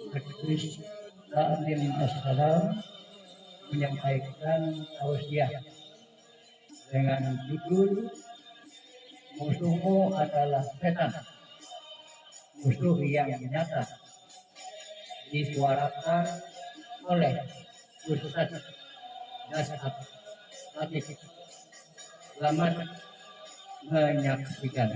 Majelis Taklim Assalam menyampaikan tausiah dengan judul Musuhmu adalah Setan, musuh yang nyata, disuarakan oleh Ustaz Dasat Latif. Selamat menyaksikan.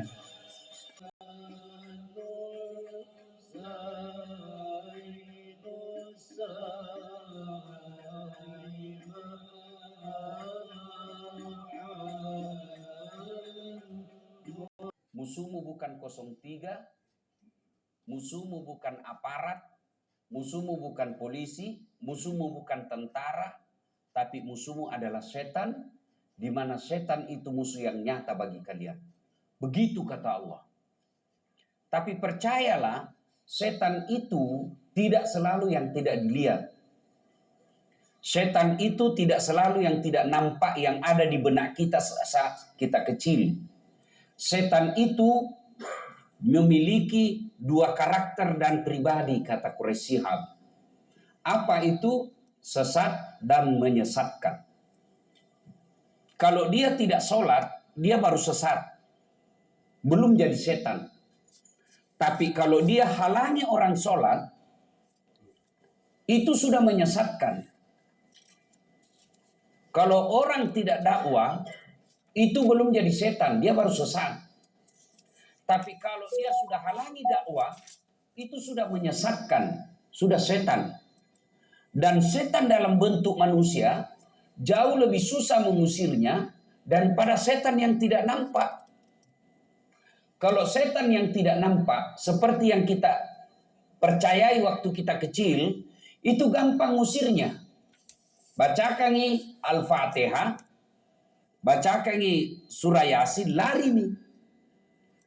Musuhmu bukan 03, musuhmu bukan aparat, musuhmu bukan polisi, musuhmu bukan tentara, tapi musuhmu adalah setan, di mana setan itu musuh yang nyata bagi kalian. Begitu kata Allah. Tapi percayalah, setan itu tidak selalu yang tidak dilihat. Setan itu tidak selalu yang tidak nampak yang ada di benak kita saat kita kecil. Setan itu memiliki dua karakter dan pribadi, kata Quraisy Shihab. Apa itu? Sesat dan menyesatkan. Kalau dia tidak sholat, dia baru sesat. Belum jadi setan. Tapi kalau dia halangi orang sholat, itu sudah menyesatkan. Kalau orang tidak dakwah, itu belum jadi setan, dia baru sesat. Tapi kalau dia sudah halangi dakwah, itu sudah menyesatkan, sudah setan. Dan setan dalam bentuk manusia jauh lebih susah mengusirnya daripada setan yang tidak nampak. Kalau setan yang tidak nampak, seperti yang kita percayai waktu kita kecil, itu gampang ngusirnya. Bacakan Al-Fatihah, bacakan surah Yasin, lari nih.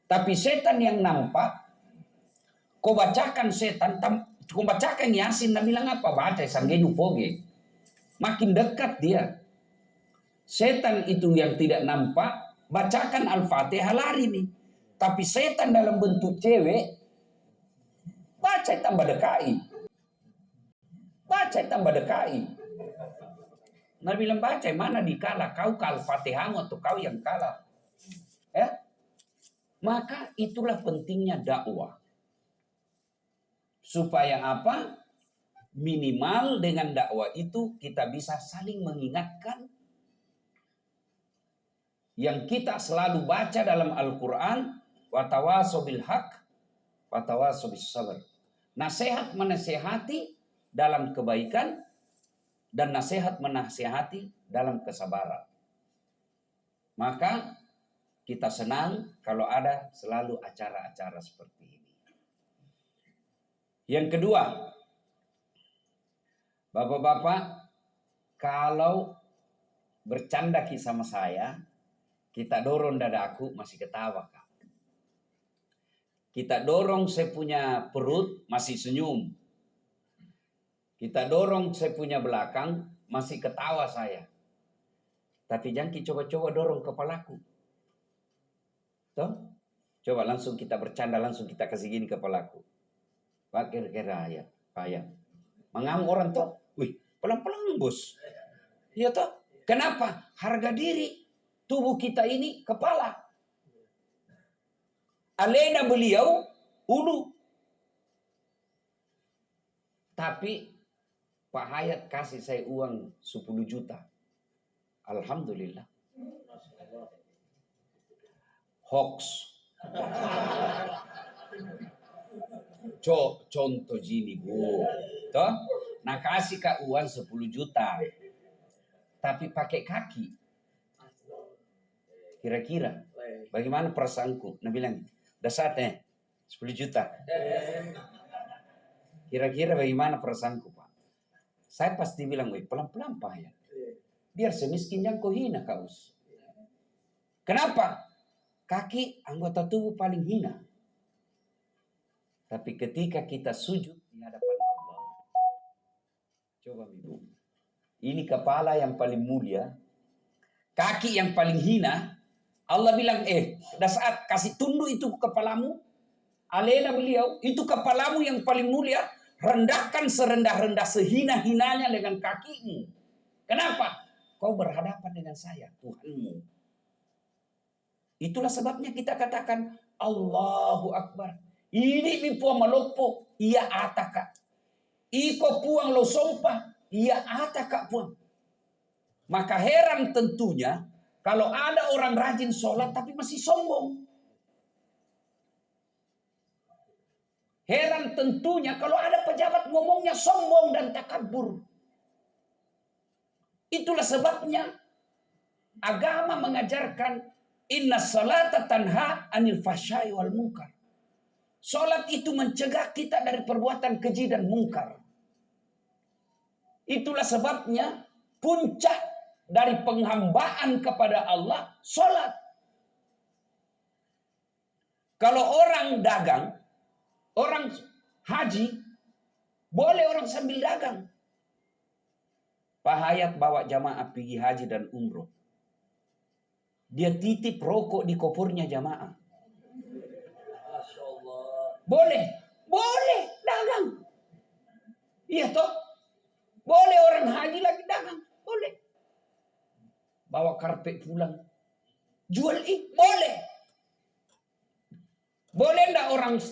Tapi setan yang nampak, kau bacakan kau bacakan Yasin, dia bilang apa? Baca sanggeju poge. Makin dekat dia. Setan itu yang tidak nampak, bacakan Al-Fatihah, lari nih. Tapi setan dalam bentuk cewek, baca tambah dekai. Baca tambah dekai. Nabi bilang baca, mana dikalah? Kau Al-Fatihahmu atau kau yang kalah? Ya? Maka itulah pentingnya dakwah. Supaya apa? Minimal dengan dakwah itu kita bisa saling mengingatkan yang kita selalu baca dalam Al-Quran, watawasau bil haq, watawasau bis sabr. Nasihat menasihati dalam kebaikan dan nasihat menasihati dalam kesabaran. Maka kita senang kalau ada selalu acara-acara seperti ini. Yang kedua, Bapak-bapak, kalau bercanda sama saya, kita dorong dadaku masih ketawa, Kak. Kita dorong saya punya perut masih senyum. Kita dorong saya punya belakang masih ketawa saya. Tapi jangan coba-coba dorong kepalaku. Toh? Coba langsung kita bercanda, langsung kita kasih gini kepalaku. Pak kira-kira ya, payah. Mengamuk orang toh, wih, pelan-pelan bos. Iya toh? Kenapa? Harga diri tubuh kita ini kepala. Alena beliau ulu. Tapi Pak Hayat kasih saya uang 10 juta. Alhamdulillah. Hoax. Contoh gini bu. Toh? Nah kasih kak uang 10 juta. Tapi pakai kaki. Kira-kira bagaimana perasaanku? Nah bilang, dasarnya 10 juta. Kira-kira bagaimana perasaanku Pak? Saya pasti bilang, pelan-pelan Pak ya. Biar semiskin yang kau hina kaus. Kenapa? Kaki anggota tubuh paling hina. Tapi ketika kita sujud di hadapan Allah, coba ibu, ini kepala yang paling mulia, kaki yang paling hina. Allah bilang, dah saat kasih tunduk itu kepalamu, alena beliau, itu kepalamu yang paling mulia, rendahkan serendah-rendah sehina-hinanya dengan kakimu. Kenapa? Kau berhadapan dengan saya, Tuhanmu. Itulah sebabnya kita katakan Allahu Akbar. Ini mipua malopo, ia ataka. Iko puang lo sompa, ia ataka puang. Maka heran tentunya kalau ada orang rajin sholat tapi masih sombong. Heran tentunya kalau ada pejabat ngomongnya sombong dan takabur. Itulah sebabnya agama mengajarkan inna salata tanha anil fahsya'i wal munkar. Salat itu mencegah kita dari perbuatan keji dan mungkar. Itulah sebabnya puncak dari penghambaan kepada Allah salat. Kalau orang dagang, orang haji, boleh orang sambil dagang. Pak Hayat bawa jamaah pergi haji dan umroh. Dia titip rokok di kopornya jamaah. Boleh, boleh dagang. Iya toh? Boleh orang haji lagi dagang, boleh. Bawa karpet pulang. Jual boleh. Boleh enggak orang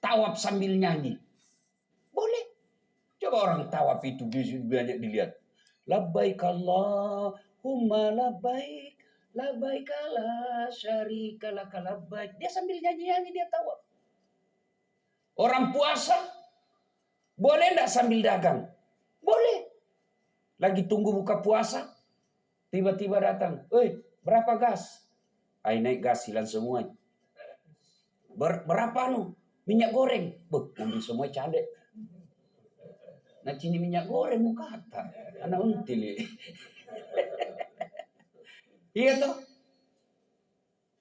tawaf sambil nyanyi? Boleh. Coba orang tawaf itu banyak dilihat. Labbaik Allahumma labbaik, labbaik la syarika laka labbaik. Dia sambil nyanyi-nyanyi dia tawaf. Orang puasa boleh enggak sambil dagang? Boleh. Lagi tunggu buka puasa, tiba-tiba datang, "Oi, berapa gas?" "Ai naik gas hilang semua." Berapa minyak goreng? Ambil semua cadek. Nah cini minyak goreng muka kata. Anak until. Iya toh?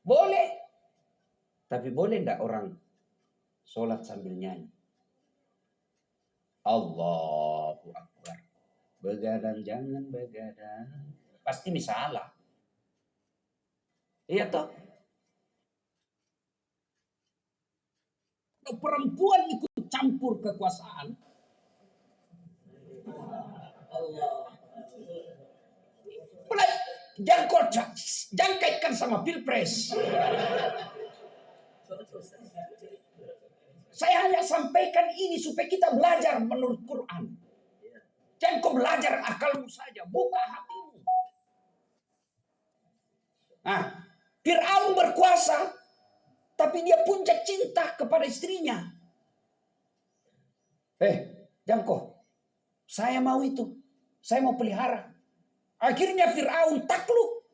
Boleh. Tapi boleh enggak orang sholat sambil nyanyi? Allahu Akbar. Begadang jangan begadang. Pasti misalah. Iya toh? Kalau perempuan ikut campur kekuasaan, jangan kaitkan sama pilpres. Saya hanya sampaikan ini supaya kita belajar menurut Quran. Jangan kau belajar akalmu saja, buka hatimu. Nah, Fir'aun berkuasa, tapi dia puncak cinta kepada istrinya. Jangko, saya mau itu. Saya mau pelihara. Akhirnya Fir'aun takluk.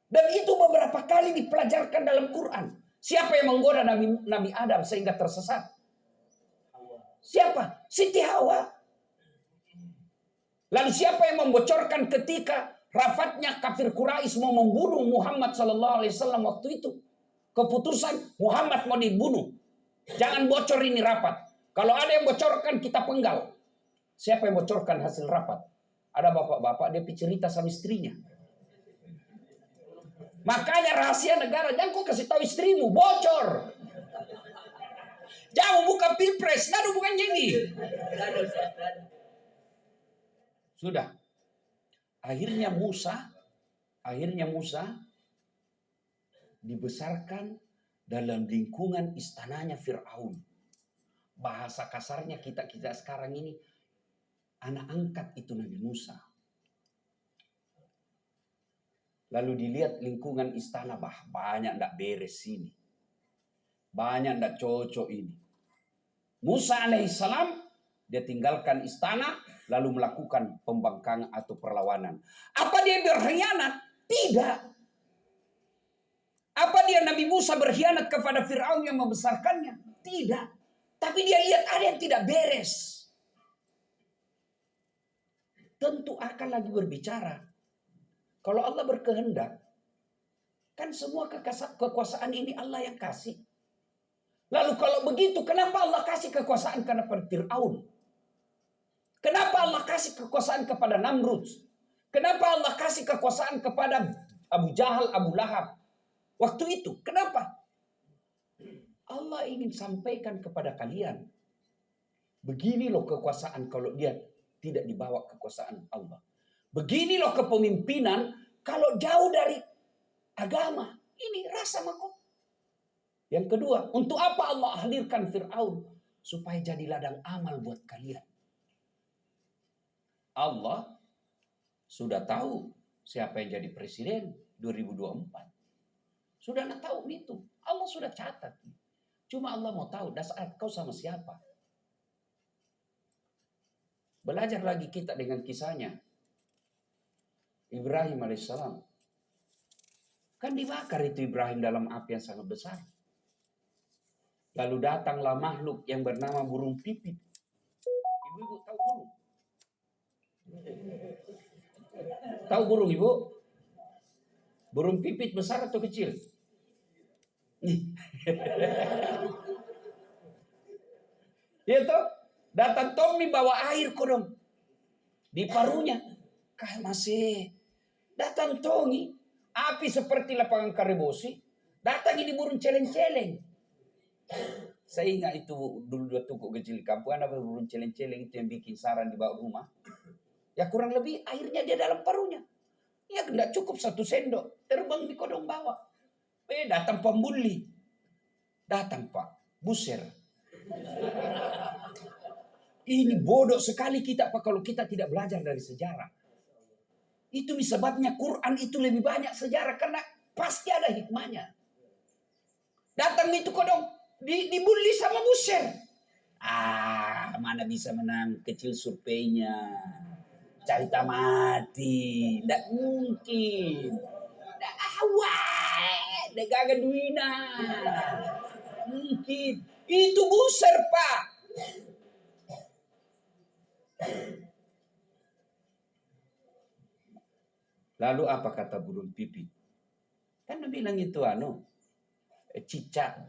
Dan itu beberapa kali dipelajarkan dalam Quran. Siapa yang menggoda Nabi Adam sehingga tersesat? Siapa? Siti Hawa. Lalu siapa yang membocorkan ketika rafatnya kafir Quraisy mau membunuh Muhammad SAW waktu itu? Keputusan Muhammad mau dibunuh. Jangan bocor ini rapat. Kalau ada yang bocorkan kita penggal. Siapa yang bocorkan hasil rapat? Ada bapak-bapak dia cerita sama istrinya. Makanya rahasia negara jangan kau kasih tahu istrimu, bocor. Jangan buka pilpres, ngadu bukan jadi. Sudah. Akhirnya Musa dibesarkan dalam lingkungan istananya Fir'aun. Bahasa kasarnya kita sekarang ini anak angkat itu Nabi Musa. Lalu dilihat lingkungan istana, banyak ndak beres ini. Banyak ndak cocok ini. Musa alaihissalam dia tinggalkan istana lalu melakukan pembangkangan atau perlawanan. Apa dia berkhianat? Tidak. Apa dia Nabi Musa berkhianat kepada Fir'aun yang membesarkannya? Tidak. Tapi dia lihat ada yang tidak beres. Tentu akan lagi berbicara. Kalau Allah berkehendak, kan semua kekuasaan ini Allah yang kasih. Lalu kalau begitu, kenapa Allah kasih kekuasaan kepada Fir'aun? Kenapa Allah kasih kekuasaan kepada Namrud? Kenapa Allah kasih kekuasaan kepada Abu Jahal, Abu Lahab? Waktu itu, kenapa? Allah ingin sampaikan kepada kalian Begini loh kekuasaan kalau dia tidak dibawa kekuasaan Allah. Begini loh kepemimpinan kalau jauh dari agama. Ini rasa makut. Yang kedua, untuk apa Allah hadirkan Fir'aun? Supaya jadi ladang amal buat kalian. Allah sudah tahu siapa yang jadi presiden 2024. Sudah tahu itu. Allah sudah catat. Cuma Allah mau tahu dasar kau sama siapa. Belajar lagi kita dengan kisahnya. Ibrahim alaihissalam. Kan dibakar itu Ibrahim dalam api yang sangat besar. Lalu datanglah makhluk yang bernama burung pipit. Ibu-ibu tahu burung? Tahu burung ibu? Burung pipit besar atau kecil? Ya toh? Datang Tommy bawa air kodong. Di paruhnya. Kah masih. Datang Tommy. Api seperti lapangan karebosi. Datang ini burung celeng-celeng. Saya ingat itu dulu dua tukuk kecil di kampung. Ada burung celeng-celeng itu yang bikin sarang di bawah rumah. Ya kurang lebih airnya dia dalam paruhnya. Ya tidak cukup 1 sendok. Terbang di kodong bawah. Datang pembuli. Datang Pak. Buser. Ini bodoh sekali kita Pak kalau kita tidak belajar dari sejarah. Itu sebabnya Quran itu lebih banyak sejarah karena pasti ada hikmahnya. Datang itu kodong dibully sama buser. Mana bisa menang kecil surveinya. Carita mati, tidak mungkin. Tidak gagal duina. Mungkin itu buser Pak. Lalu apa kata burung pipit? Kan bilang itu cicak.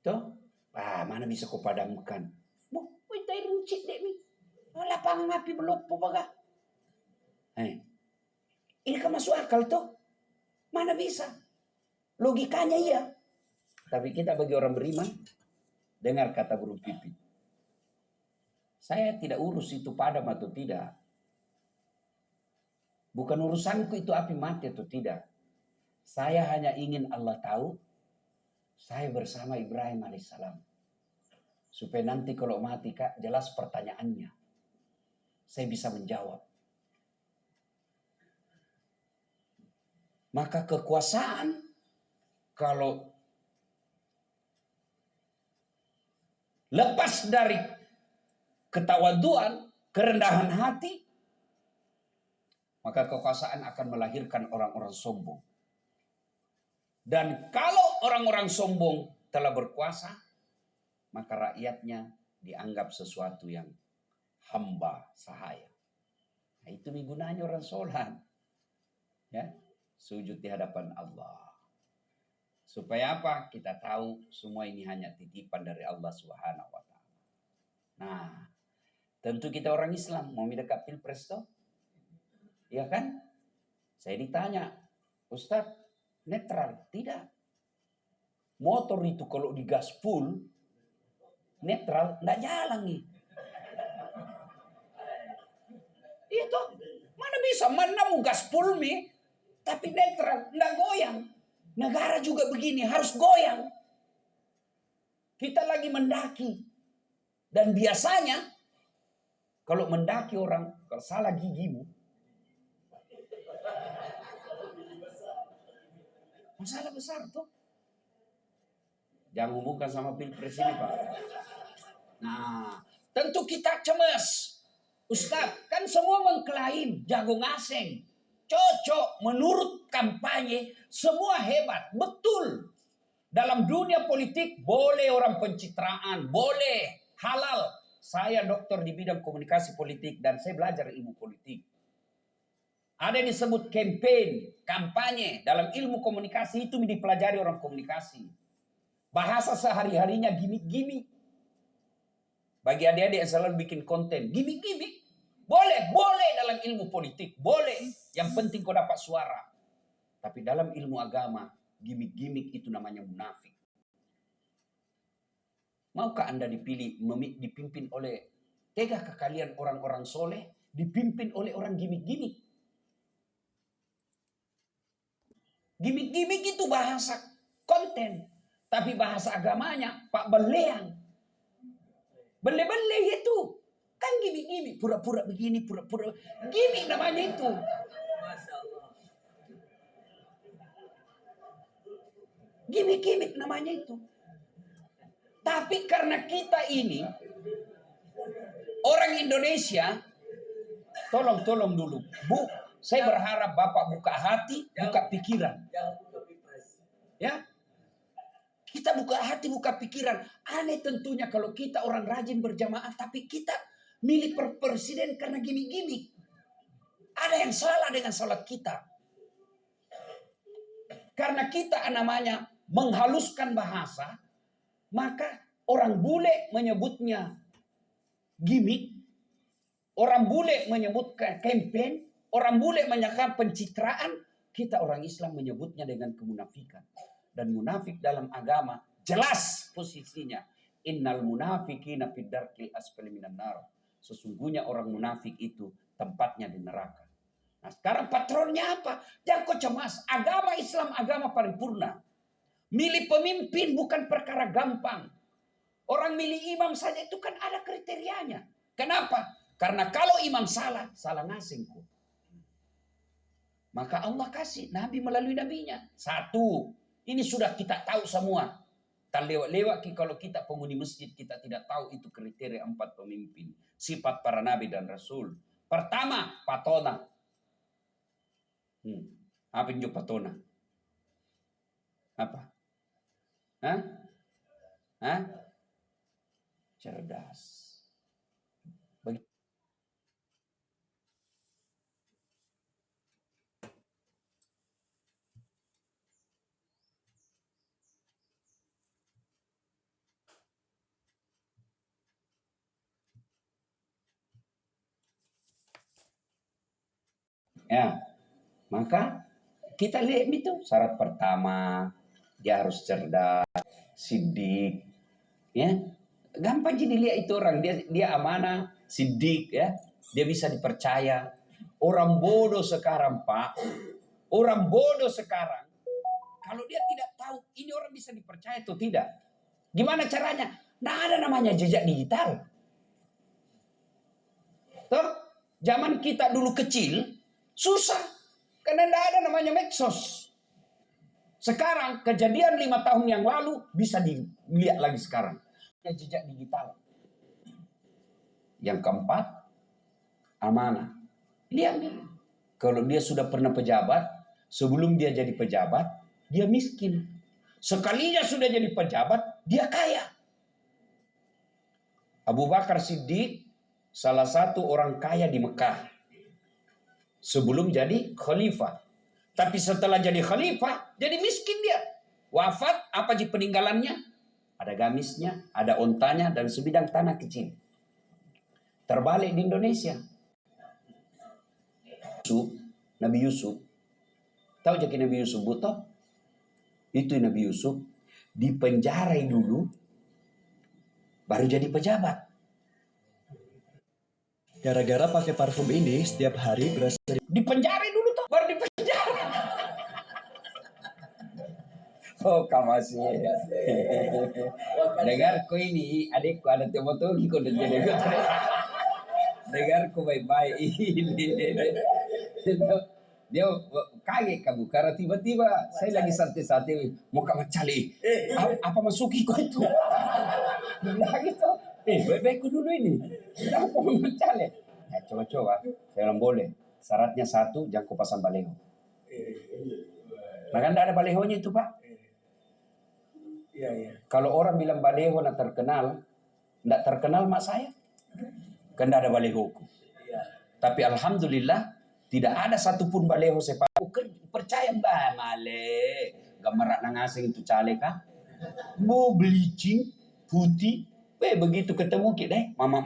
Toh, mana bisa kau padamkan? Kita runcit dek ni. Lapangan api melopo baga. Ini kan masuk akal toh? Mana bisa? Logikanya iya. Tapi kita bagi orang beriman, dengar kata burung pipit. Saya tidak urus itu padam atau tidak. Bukan urusanku itu api mati atau tidak. Saya hanya ingin Allah tahu, saya bersama Ibrahim alaihissalam. Supaya nanti kalau mati Kak, jelas pertanyaannya. Saya bisa menjawab. Maka kekuasaan, kalau lepas dari ketawaduan, kerendahan hati, maka kekuasaan akan melahirkan orang-orang sombong. Dan kalau orang-orang sombong telah berkuasa, maka rakyatnya dianggap sesuatu yang hamba sahaya. Nah, itu gunanya orang sholat. Ya, sujud di hadapan Allah. Supaya apa? Kita tahu semua ini hanya titipan dari Allah Subhanahu wa taala. Nah, tentu kita orang Islam mau mendekat Pilpres toh? Iya kan? Saya ditanya, Ustadz, netral? Tidak. Motor itu kalau digas full, netral, enggak jalan nih. Itu mana bisa mana mau gas full nih, tapi netral, enggak goyang. Negara juga begini, harus goyang. Kita lagi mendaki. Dan biasanya kalau mendaki orang, kalau salah gigimu, masalah besar tuh. Jangan hubungkan sama Pilpres ini Pak. Nah, tentu kita cemas. Ustaz, kan semua mengklaim jago ngaseng. Cocok menurut kampanye, semua hebat. Betul. Dalam dunia politik boleh orang pencitraan, boleh halal. Saya dokter di bidang komunikasi politik dan saya belajar ilmu politik. Ada yang disebut campaign, kampanye. Dalam ilmu komunikasi itu dipelajari orang komunikasi. Bahasa sehari-harinya gimmick-gimmick. Bagi adik-adik yang selalu bikin konten, gimmick-gimmick. Boleh dalam ilmu politik, boleh. Yang penting kau dapat suara. Tapi dalam ilmu agama, gimmick-gimmick itu namanya munafik. Maukah Anda dipimpin oleh, tegakah kalian orang-orang soleh dipimpin oleh orang gimik-gimik? Gimik-gimik itu bahasa konten, tapi bahasa agamanya Pak Beleang. Bele-bele itu kan gimik-gimik, pura-pura begini, pura-pura gimik namanya itu. Gimik-gimik namanya itu. Tapi karena kita ini orang Indonesia, tolong dulu, Bu, saya berharap Bapak buka hati, buka pikiran. Ya, kita buka hati, buka pikiran. Aneh tentunya kalau kita orang rajin berjamaah, tapi kita milik presiden karena gimik-gimik. Ada yang salah dengan salat kita. Karena kita namanya menghaluskan bahasa, maka orang bule menyebutnya gimik, orang bule menyebutkan campaign, orang bule menyatakan pencitraan, kita orang Islam menyebutnya dengan kemunafikan. Dan munafik dalam agama jelas posisinya. Innal munafiqina fid darkil asfali minan nar. Sesungguhnya orang munafik itu tempatnya di neraka. Nah, sekarang patronnya apa? Jangan kau cemas. Agama Islam agama paripurna. Milih pemimpin bukan perkara gampang. Orang milih imam saja itu kan ada kriterianya. Kenapa? Karena kalau imam salah ngasing kok. Maka Allah kasih Nabi melalui nabinya. Satu, ini sudah kita tahu semua. Tak lewat-lewat kalau kita penghuni masjid kita tidak tahu itu kriteria 4 pemimpin. Sifat para nabi dan rasul. Pertama, patona. Apa yang patona? Apa? Hah? Cerdas. Ya, maka kita lihat itu syarat pertama, dia harus cerdas, sidik, ya. Gampang jadi lihat itu orang, dia amanah, sidik, ya. Dia bisa dipercaya. Orang bodoh sekarang, Pak. Orang bodoh sekarang, kalau dia tidak tahu ini orang bisa dipercaya atau tidak, gimana caranya? Nah, ada namanya jejak digital. Tuh, zaman kita dulu kecil, susah. Karena tidak ada namanya medsos. Sekarang, kejadian 5 tahun yang lalu, bisa dilihat lagi sekarang. Jejak digital. Yang keempat, amanah. Lihat nih, kalau dia sudah pernah pejabat, sebelum dia jadi pejabat, dia miskin. Sekalinya sudah jadi pejabat, dia kaya. Abu Bakar Siddiq, salah satu orang kaya di Mekah. Sebelum jadi khalifah. Tapi setelah jadi khalifah, jadi miskin dia. Wafat, apa sih peninggalannya? Ada gamisnya, ada ontanya, dan sebidang tanah kecil. Terbalik di Indonesia. Nabi Yusuf. Tahu jadi Nabi Yusuf butuh? Itu Nabi Yusuf dipenjarai dulu, baru jadi pejabat. Gara-gara pakai parfum ini setiap hari berasa dipenjara dulu tuh, baru dipenjara. Oh, kamasih. Dengarku ini, adikku ada temotogi kok dan jadi. Dengarku baik-baik ini. Dia kaget kamu karena tiba-tiba saya lagi santai-santai mau kamu cali. Apa masuki kok itu? Bilang gitu. Baik-baikku dulu ini. Kenapa mau cali? Ya, coba-coba. Saya bilang boleh. Syaratnya satu, jangan kau pasang baleho. Nah kan tidak ada balehonya itu, Pak. Iya. Kalau orang bilang baleho nak terkenal, tidak terkenal mak saya. Kan tidak ada balehoku. Iya. Tapi alhamdulillah tidak ada satupun baleho saya percaya mbak male gambar nang asing itu caleg kah? Mau bleaching putih, begitu ketemu kita mama.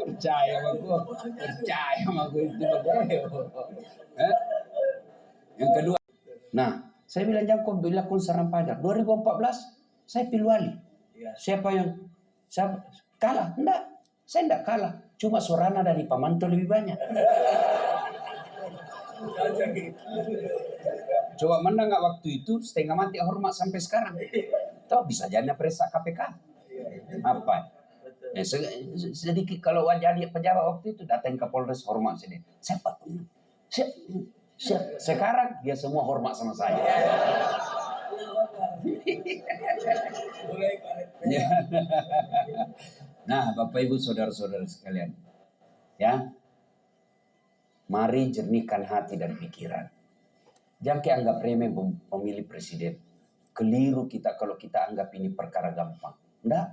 Percaya sama gue itu baleho. Yang kedua, nah Saya bilang jangan kau bilang kau serang pajar. 2014 saya pilih wali. Siapa yang kalah? Enggak, saya enggak kalah. Cuma Sorana dari Pamanto lebih banyak. Coba menang nggak waktu itu, setengah mati hormat sampai sekarang. Tahu bisa jadi periksa KPK. Apa? Sedikit kalau jadi pejabat waktu itu datang ke Polres hormat sini. Siapa? Sekarang dia semua hormat sama saya. Nah, Bapak Ibu saudara-saudara sekalian, ya, mari jernihkan hati dan pikiran. Jangan anggap remeh pemilih presiden. Keliru kita kalau kita anggap ini perkara gampang. Enggak.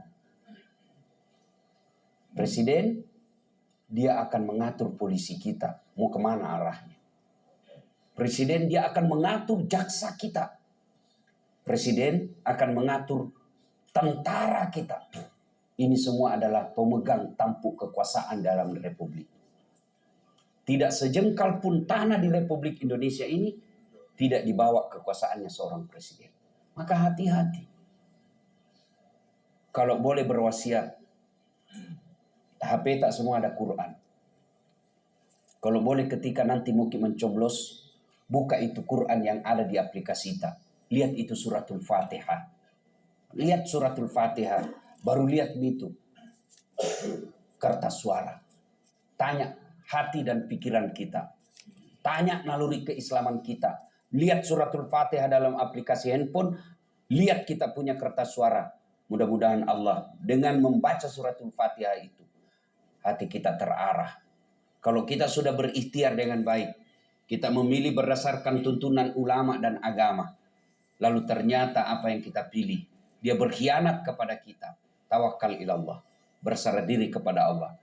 Presiden, dia akan mengatur polisi kita. Mau kemana arahnya. Presiden, dia akan mengatur jaksa kita. Presiden akan mengatur tentara kita. Ini semua adalah pemegang tampuk kekuasaan dalam republik. Tidak sejengkal pun tanah di Republik Indonesia ini tidak dibawa kekuasaannya seorang presiden. Maka hati-hati. Kalau boleh berwasiat, HP tak semua ada Quran. Kalau boleh ketika nanti mungkin mencoblos, buka itu Quran yang ada di aplikasi kita. Lihat itu suratul Fatihah. Lihat suratul Fatihah. Baru lihat itu kertas suara. Tanya hati dan pikiran kita. Tanya naluri keislaman kita. Lihat suratul Fatihah dalam aplikasi handphone. Lihat kita punya kertas suara. Mudah-mudahan Allah dengan membaca suratul Fatihah itu, hati kita terarah. Kalau kita sudah berikhtiar dengan baik, kita memilih berdasarkan tuntunan ulama dan agama, lalu ternyata apa yang kita pilih, dia berkhianat kepada kita, tawakal ilallah, berserah diri kepada Allah.